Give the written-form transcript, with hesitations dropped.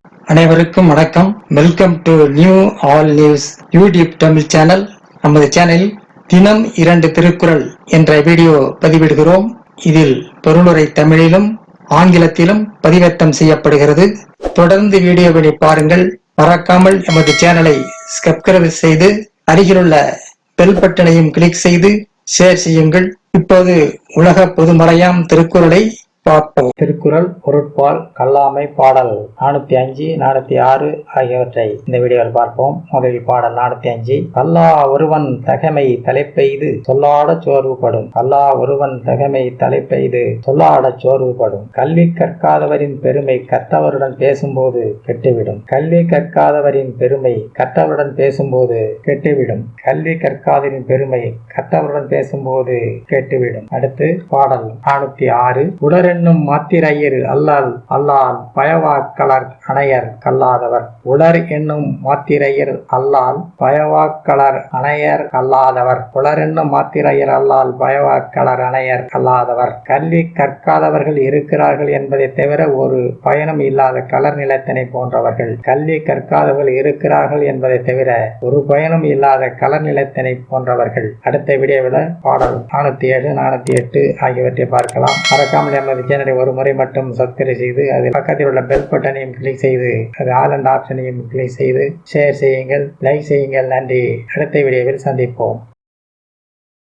அனைவருக்கும் வணக்கம். Welcome to new all news YouTube Tamil channel. நமது சேனலில் தினம் 2 திருக்குறள் என்ற வீடியோ பதிவிடுகிறோம். இதில் பொருளுரை தமிழிலும் ஆங்கிலத்திலும் பதிவேற்றம் செய்யப்படுகிறது. தொடர்ந்து வீடியோவினை பாருங்கள். மறக்காமல் எமது சேனலை சப்ஸ்கிரைப் செய்து அருகிலுள்ள பெல் பட்டனையும் கிளிக் செய்து ஷேர் செய்யுங்கள். இப்போது உலக பொதுமறையாம் திருக்குறளை பார்ப்போம். திருக்குறள் பொருட்பால் கல்லாமை பாடல் 405, 406 ஆகியவற்றை இந்த வீடியோவில் பார்ப்போம். முதலில் பாடல் 405. கல்லா ஒருவன் தகைமை தலைப்பெய்து சொல்லாட சோர்வுபடும். கல்லா ஒருவன் தகைமை தலைப்பெய்து சொல்லாட சோர்வுபடும். கல்வி கற்காதவரின் பெருமை கற்றவருடன் பேசும்போது கெட்டுவிடும். கல்வி கற்காதவரின் பெருமை கற்றவருடன் பேசும்போது கெட்டுவிடும். கல்வி கற்காதவரின் பெருமை கற்றவருடன் பேசும்போது கெட்டுவிடும். அடுத்து பாடல் 406. உடர் என்னும் மாத்திரையர் அல்லால் பயவாக்களர் அணையர் கல்லாதவர். உலர் என்னும் மாத்திரையர் அல்லால் பயவாக்களர் அணையர் கல்லாதவர். உலர் என்னும் மாத்திரையர் அல்லால் பயவாக்களர் அணையர் கல்லாதவர். கல்வி கற்காதவர்கள் இருக்கிறார்கள் என்பதை தவிர ஒரு பயனும் இல்லாத கலர் நிலத்தினை போன்றவர்கள். கல்வி கற்காதவர்கள் இருக்கிறார்கள் என்பதை தவிர ஒரு பயனும் இல்லாத கலர் நிலத்தினை போன்றவர்கள். அடுத்த வீடியோவில் பாடல் 407, 408 ஆகியவற்றை பார்க்கலாம். மறக்காமல் நமது சேனலை ஒரு முறை மட்டும் சப்ஸ்கிரைப் செய்து அதில் பக்கத்தில் உள்ள பெல் பட்டனையும் கிளிக் செய்து அது ஆல் அண்ட் ஆப்ஷனையும் கிளிக் செய்து ஷேர் செய்யுங்கள், லைக் செய்யுங்கள். நன்றி. அடுத்த வீடியோவில் சந்திப்போம்.